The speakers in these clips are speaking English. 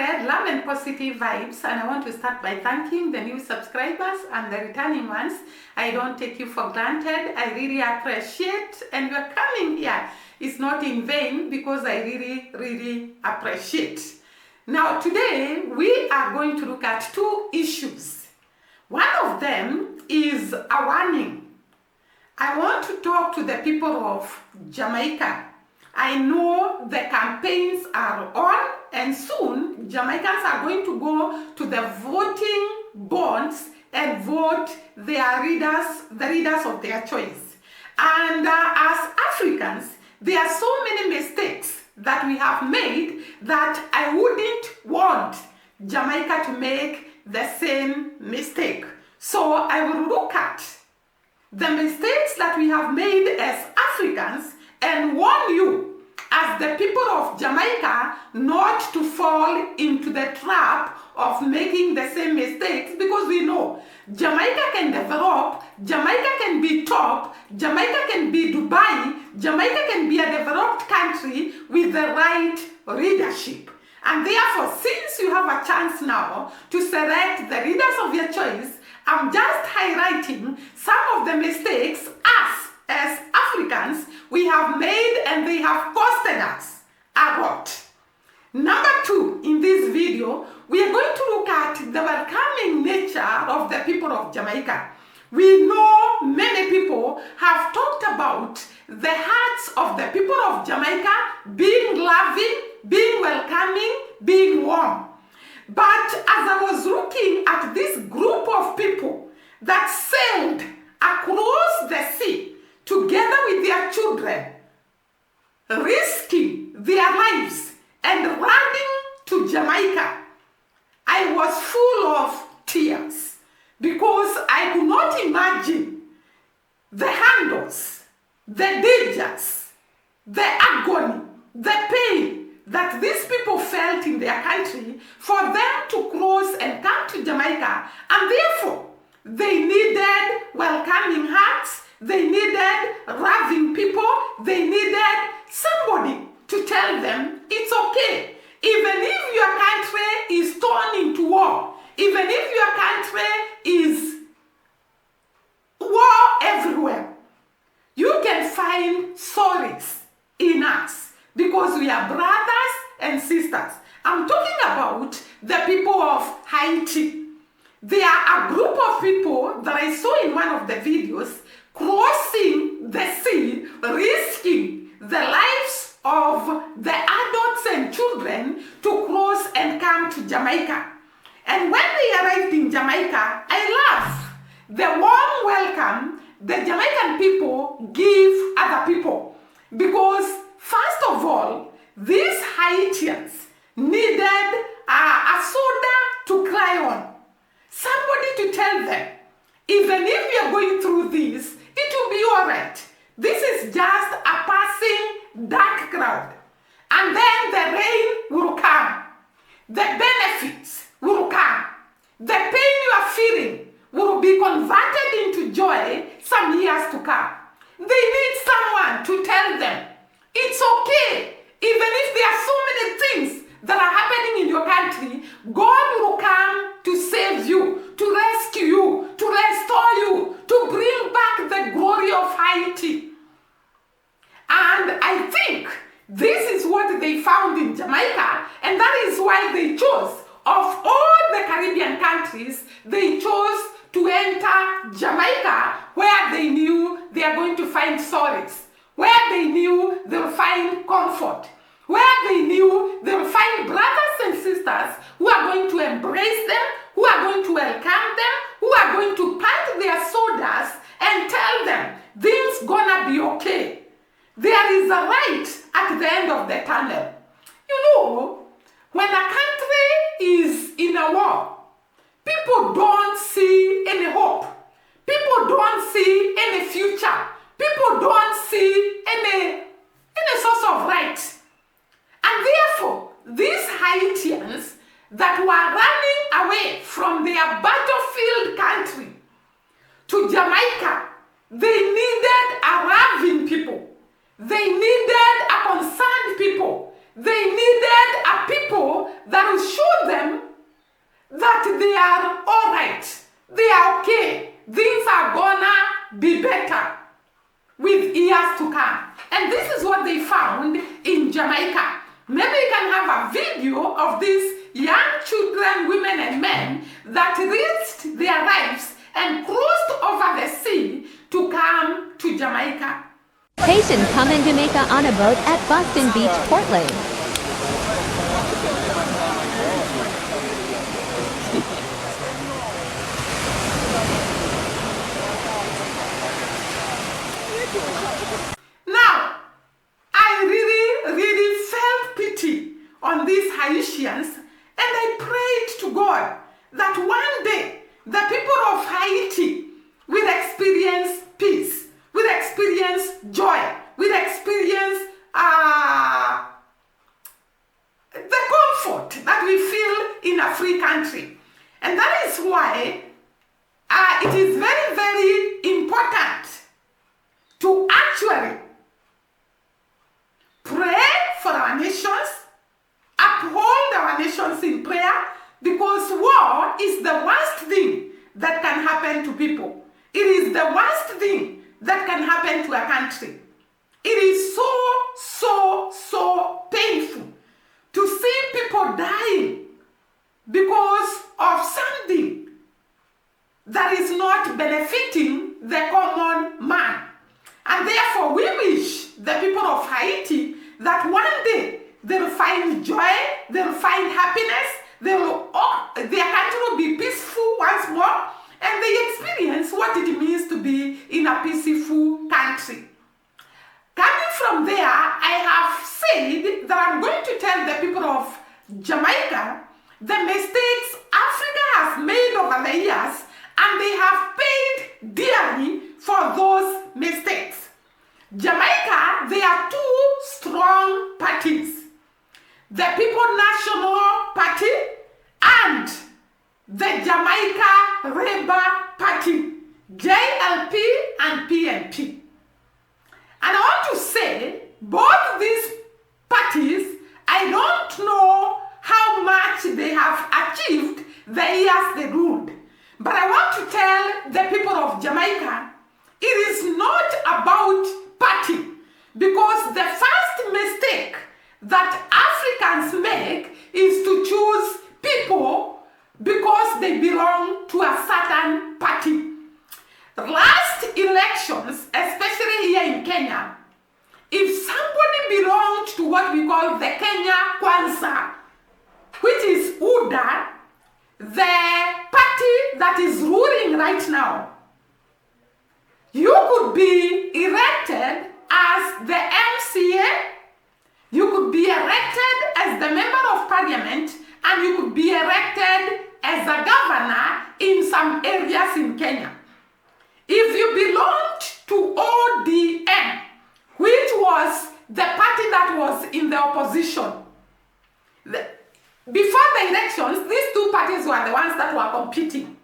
spread love and positive vibes, and I want to start by thanking the new subscribers and the returning ones. I don't take you for granted. I really appreciate, and your coming here is not in vain because I really appreciate. Now today we are going to look at two issues. One of them is a warning. I want to talk to the people of Jamaica. I know the campaigns are on, and soon Jamaicans are going to go to the voting bonds and vote their leaders, the leaders of their choice. And as Africans, there are so many mistakes that we have made that I wouldn't want Jamaica to make the same mistake. So I will look at the mistakes that we have made as Africans and warn you as the people of Jamaica not to fall into the trap of making the same mistakes, because we know Jamaica can develop, Jamaica can be top, Jamaica can be Dubai, Jamaica can be a developed country with the right leadership. And therefore, since you have a chance now to select the leaders of your choice, I'm just highlighting some of the mistakes us as Africans we have made, and they have costed us a lot. Number two, in this video, we are going to look at the welcoming nature of the people of Jamaica. We know many people have talked about the hearts of the people of Jamaica being loving, being welcoming, being warm. But as I was looking at this group of people that sailed across the sea together with their children, risking their lives and running to Jamaica, I was full of tears because I could not imagine the handles, the dangers, the agony, the pain that these people felt in their country for them to cross and come to Jamaica. And therefore, they needed welcoming hearts, they needed loving people, they needed somebody to tell them it's okay. Even if your country is torn into war, even if your country is war everywhere, you can find solace in us because we are brothers and sisters. I'm talking about the people of Haiti. They are a group of people that I saw in one of the videos crossing the sea, risking the lives of the adults and children to cross and come to Jamaica. And when they arrived in Jamaica, I love the warm welcome the Jamaican people give other people. Because first of all, these Haitians needed a soda to cry on. Somebody to tell them, even if you're going through this, it will be all right. This is just a passing dark cloud. And then the rain will come. The benefits will come. The pain you are feeling will be converted into joy some years to come. They need someone to tell them, it's okay. Even if there are so many things that are happening in your country, God will come to save you, to rescue you, to restore you, to bring back the glory of Haiti. And I think this is what they found in Jamaica, and that is why they chose, of all the Caribbean countries, they chose to enter Jamaica, where they knew they are going to find solace, where they knew they'll find comfort, where they knew they'll find brothers and sisters who are going to embrace them, who are going to welcome them, who are going to pant their sodas and tell them things gonna be okay. There is a light at the end of the tunnel. You know, when a country is in a war, people don't see any hope. People don't see any future. People don't see any source of right. And therefore, these Haitians that were running away from their battlefield country to Jamaica, they needed a loving people. They needed a concerned people. They needed a people that will show them that they are all right, they are okay, things are gonna be better with years to come. And this is what they found in Jamaica. Maybe you can have a video of these young children, women and men that risked their lives and crossed over the sea to come to Jamaica. Haitians come in Jamaica on a boat at Boston Beach, Portland. Now, I really felt pity on these Haitians, and I prayed to God that one day the people of Haiti will experience peace, will experience joy, will experience the comfort that we feel in a free country. And that is why it is very, very important to actually pray for our nations, uphold our nations in prayer, because war is the worst thing that can happen to people. It is the worst thing that can happen to a country. It is so painful to see people dying because of something that is not benefiting the common man. And therefore, we wish the people of Haiti that one day they will find joy, they will find happiness, their country will be peaceful once more, and they experience what it means to be in a peaceful country. Coming from there, I have said that I'm going to tell the people of Jamaica the mistakes Africa has made over the years, and they have paid dearly for those mistakes. Jamaica, there are two strong parties: the People National Party and the Jamaica Labour Party, JLP and PNP. And I want to say, both these parties, I don't know how much they have achieved the years they ruled. But I want to tell the people of Jamaica, it is not about party, because the first mistake that Africans make is to choose people because they belong to a certain party. Last elections, especially here in Kenya, if somebody belonged to what we call the Kenya Kwanza, which is UDA, the party that is ruling right now, you could be elected as the MCA, you could be elected as the member of parliament, and you could be elected as a governor in some areas in Kenya. If you belonged to ODM, which was the party that was in the opposition, before the elections, these two parties were the ones that were competing.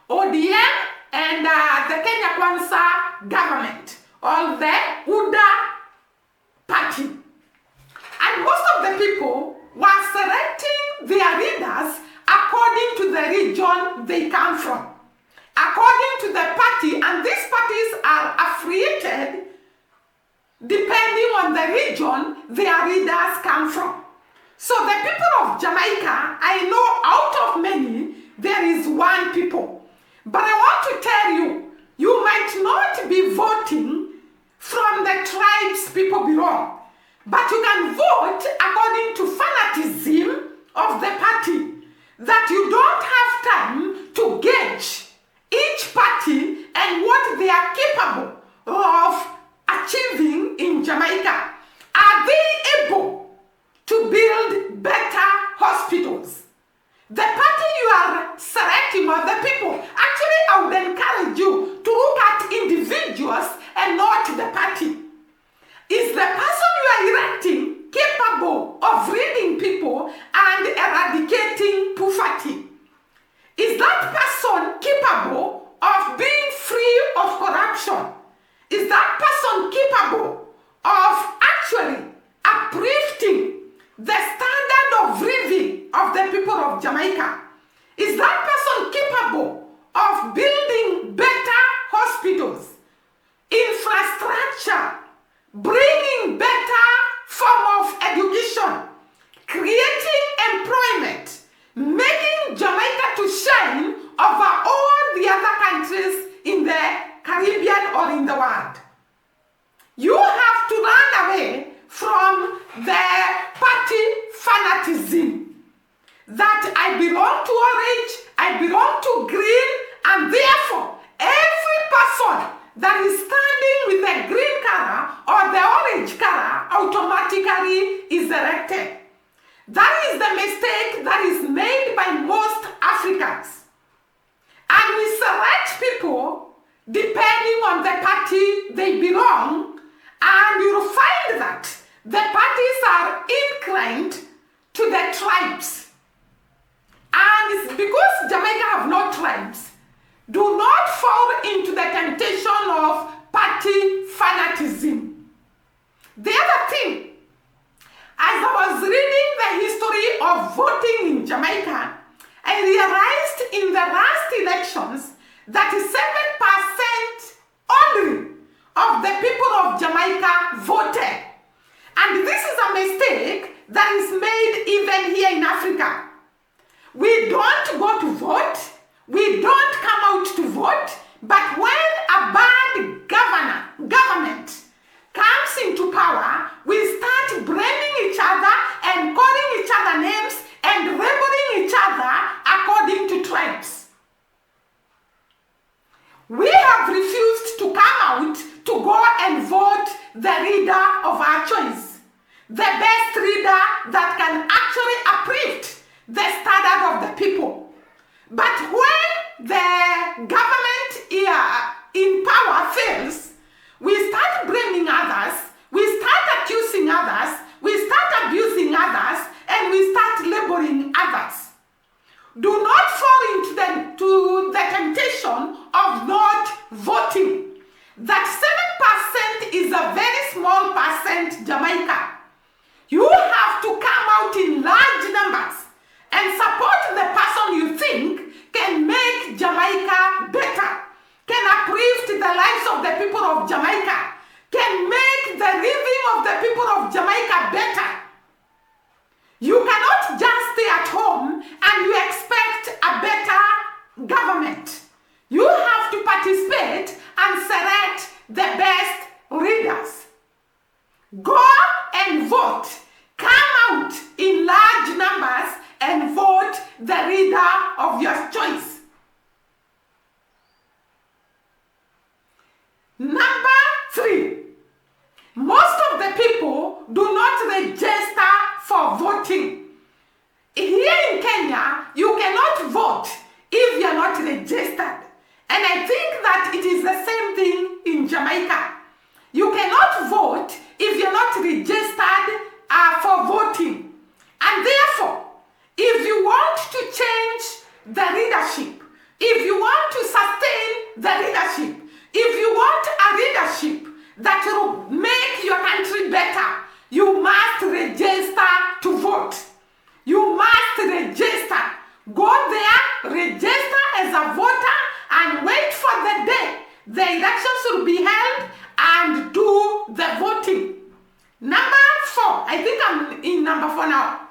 ODM and the Kenya Kwanza government, or the UDA party. And most of the people were selecting their leaders according to the region they come from, according to the party, and these parties are affiliated depending on the region their leaders come from. So the people of Jamaica, I know out of many, there is one people. But I want to tell you, you might not be voting from the tribes people belong, but you can vote according to fanaticism of the party, that you don't have time to gauge each party and what they are capable of achieving in Jamaica. Are they able to build better hospitals? The party you are selecting, or the people, actually I would encourage you to look at individuals and not the party. Is the person you are electing capable of reading people and eradicating poverty? Is that person capable of being free of corruption? Is that person capable of actually uplifting the standard of living of the people of of Jamaica? Is that person capable of building better hospitals, infrastructure, bringing better form of education, creating employment, making Jamaica to shine over all the other countries in the Caribbean or in the world? You have to run away from the party fanaticism that I belong to orange, I belong to green, and therefore every person that is standing with the green color or the orange color automatically is elected. That is the mistake that is made by most Africans. And we select people depending on the party they belong, and you'll find that the parties are inclined to the tribes. And it's because Jamaica have no tribes. Do not fall into the temptation of party fanaticism. The other thing, as I was reading the history of voting in Jamaica, I realized in the last elections that 7% only of the people of Jamaica voted. And this is a mistake that is made even here in Africa. We don't go to vote, we don't come out to vote, but when a bad government comes into power, we start blaming each other and calling each other names and labeling each other according to tribes. We have refused to come out to go and vote the leader of our choice, the best leader that can actually uplift the standard of the people. But when the government in power fails, we start blaming others, we start accusing others, we start abusing others, and we start labeling others. Do not fall into the temptation of not voting. That 7% is a very small percent, Jamaica. You have to come out in large numbers and support the person you think can make Jamaica better, can uplift the lives of the people of Jamaica, can make the living of the people of Jamaica better. You cannot just stay at home and you expect a better government. You have to participate and select the best leaders. Go and vote. Come out in large numbers and vote the leader of your choice. Number 3, most of the people do not register for voting. Here in Kenya, you cannot vote if you're not registered. And I think that it is the same thing in Jamaica. You cannot vote if you're not registered for voting. And therefore, if you want to change the leadership, if you want to sustain the leadership, if you want a leadership that will make your country better, you must register to vote. You must register. Go there, register as a voter, and wait for the day the elections will be held and do the voting. Number 4, I think I'm in number 4 now.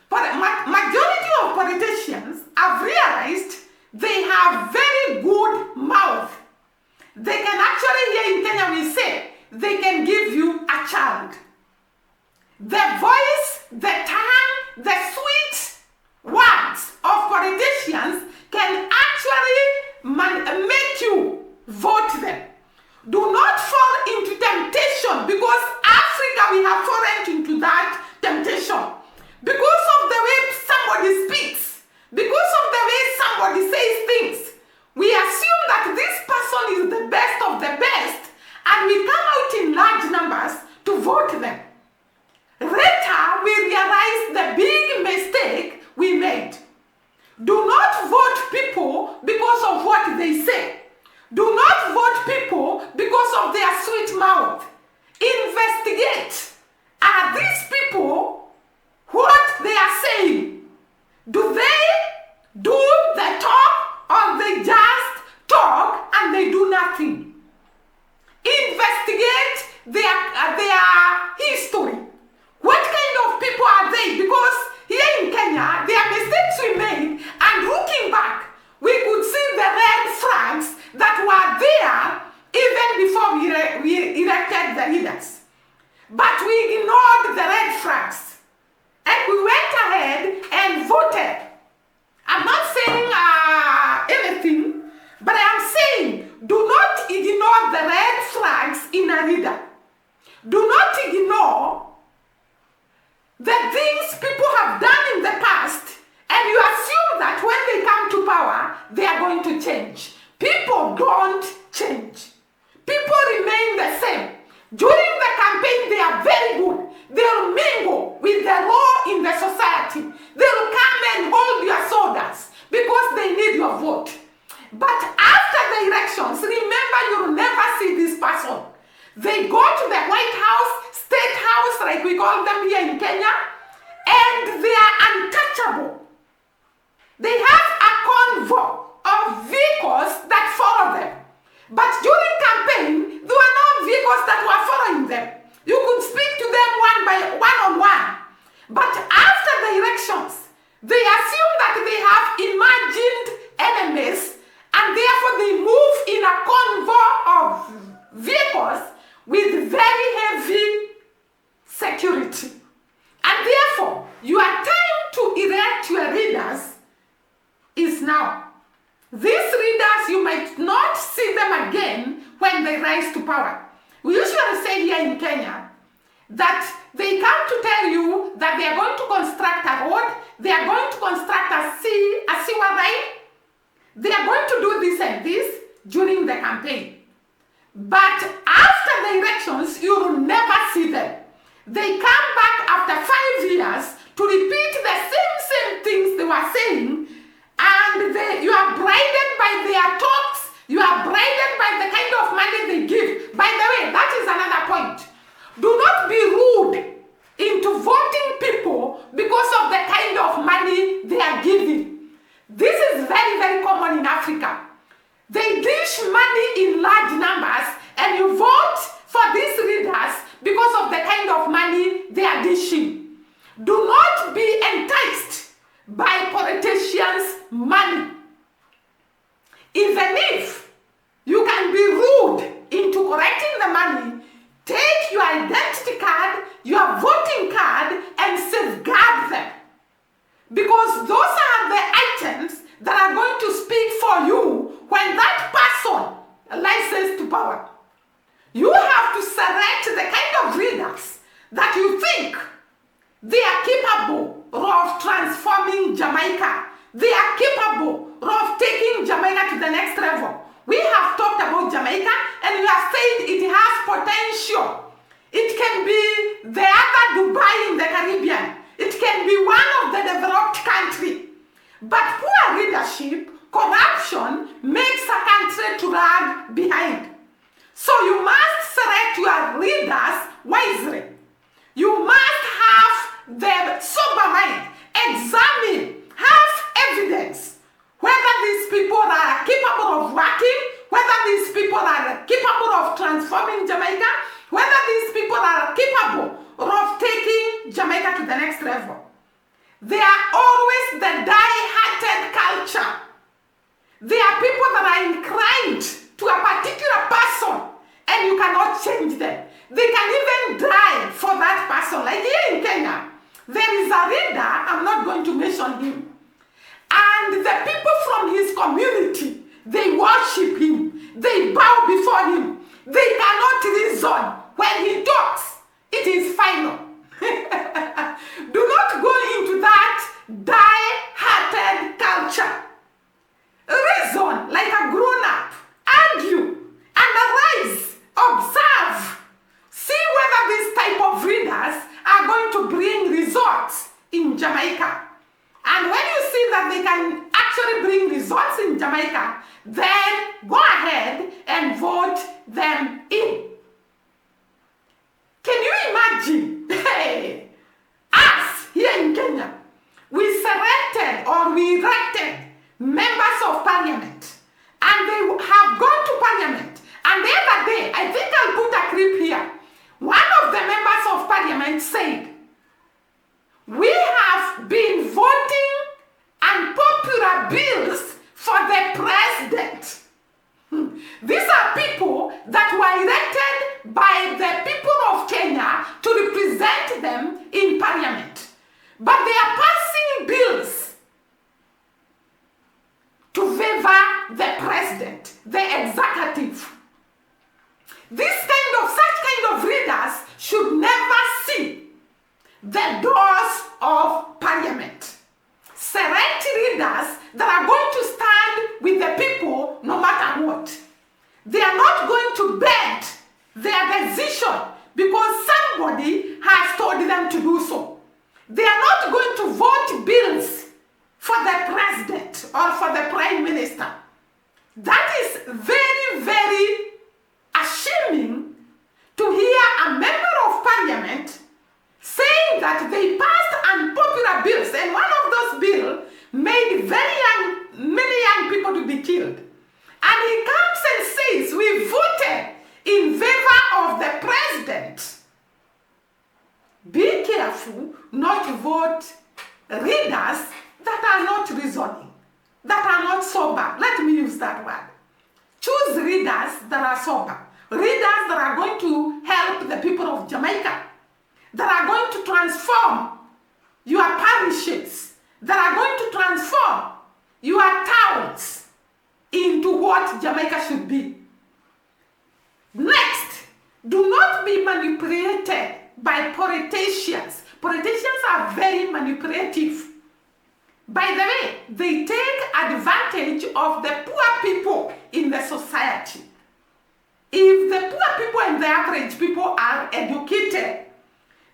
But majority of politicians have realized they have very good mouth. They can actually, here in Kenya we say, they can give you a child. The voice, the tongue, the sweet words of politicians can actually make you vote them. Do They have a convoy of vehicles that follow them. But during campaign, there were no vehicles that were following them. You could speak to them one-on-one. But after the elections, they assume that they have imagined enemies, and therefore they move in a convoy of vehicles with very heavy security. And therefore, your time to elect your leaders is now. These leaders, you might not see them again when they rise to power. We usually say here in Kenya that they come to tell you that they are going to construct a road, they are going to construct a sewer line, they are going to do this and this during the campaign. But after the elections, you will never see them. They come back after 5 years to repeat the same things they were saying, and you are bribed by their talks, you are bribed by the kind of money they give. By the way, that is another point. Do not be rude into voting people because of the kind of money they are giving. This is very, very common in Africa. They dish money in large numbers and you vote for these leaders because of the kind of money they are dishing. Do not be enticed by politicians' money. Even if you can be rude into collecting the money, take your identity card, your voting card, and safeguard them. Because those are the items that are going to speak for you when that person rises to power. You have to select the kind of leaders that you think they are capable of transforming Jamaica. They are capable of taking Jamaica to the next level. We have talked about Jamaica and we have said it has potential. It can be the other Dubai in the Caribbean. It can be one of the developed countries. But poor leadership, corruption makes a country to lag behind. So you must select your leaders wisely. You must have the sober mind. Examine, have evidence whether these people are capable of working, whether these people are capable of transforming Jamaica, whether these people are capable of taking Jamaica to the next level. They are always the die-hearted culture. They are people that are inclined to a particular person and you cannot change them. They can even die for that person. Like here in Kenya, there is a leader, I'm not going to mention him, and the people from his community, they worship him. They bow before him. They cannot reason. When he talks, it is final. Do not go into that die-hearted culture. Reason like a grown-up. Argue. Analyze. Observe. See whether this type of leaders are going to bring results in Jamaica. And when you see that they can actually bring results in Jamaica, then go ahead and vote them in. Can you imagine? Hey, us here in Kenya, we selected or we elected members of parliament, and they have gone to parliament. And the other day, I think I'll put a clip here. One of the members of parliament said, "We have been voting unpopular bills for the president." These are people that were elected by the people of Kenya to represent them in parliament. But they are passing bills to favor the president, the executive. Such kind of leaders should never see the doors of parliament. Select leaders that are going to stand with the people no matter what. They are not going to bend their decision because somebody has told them to do so. They are not going to vote bills for the president or for the prime minister. That is very, very ashamed to hear a member of parliament saying that they passed unpopular bills, and one of those bills made very killed. And he comes and says, we voted in favor of the president. Be careful not to vote readers that are not reasoning, that are not sober. Let me use that word. Choose readers that are sober, readers that are going to help the people of Jamaica, that are going to transform your parishes, that are going to transform your towns into what Jamaica should be. Next, do not be manipulated by politicians. Politicians are very manipulative. By the way, they take advantage of the poor people in the society. If the poor people and the average people are educated,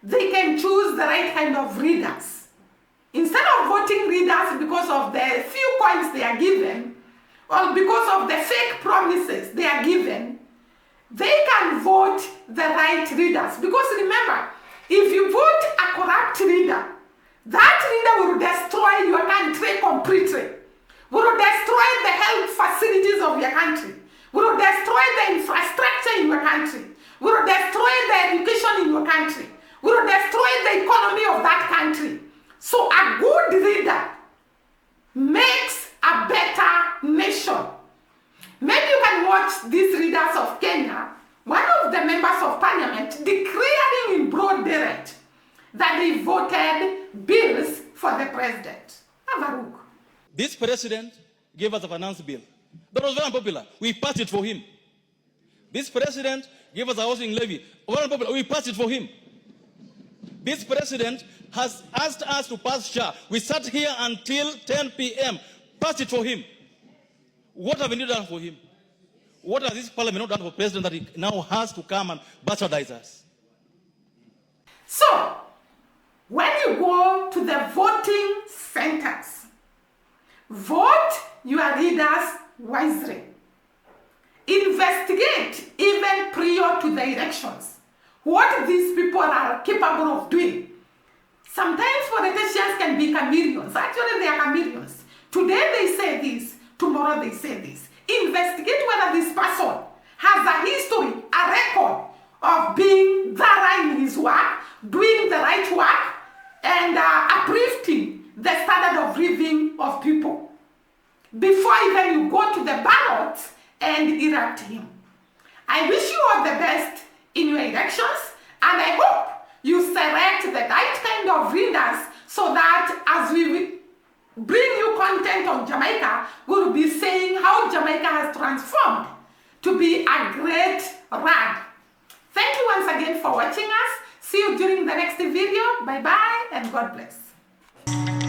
they can choose the right kind of readers. Instead of voting readers because of the few coins they are given, or because of the fake promises they are given, they can vote the right readers. Because remember, if you vote a corrupt reader, that reader will destroy your country completely, will destroy the health facilities of your country, will destroy the infrastructure in your country, will destroy the education in your country, will destroy the economy of that country. So a good reader makes a better nation. Maybe you can watch these readers of Kenya, one of the members of parliament declaring in broad daylight that they voted bills for the president. Have a look. This president gave us a finance bill. That was very unpopular. We passed it for him. This president gave us a housing levy. Very unpopular. We passed it for him. This president has asked us to pass SHA. We sat here until 10 p.m. Passed it for him. What have we done for him? What has this parliament not done for president that he now has to come and bastardize us? So, when you go to the voting centers, vote your leaders wisely. Investigate even prior to the elections what these people are capable of doing. Sometimes politicians can be chameleons. Actually, they are chameleons. Today they say this, tomorrow they say this. Investigate whether this person has a history, a record of being thorough in his work, doing the right work, and uplifting the standard of living of people before even you go to the ballot and elect him. I wish you all the best in your elections, and I hope you select the right kind of readers so that as we bring you content on Jamaica, we'll be saying how Jamaica has transformed to be a great rag. Thank you once again for watching us. See you during the next video. Bye-bye and God bless.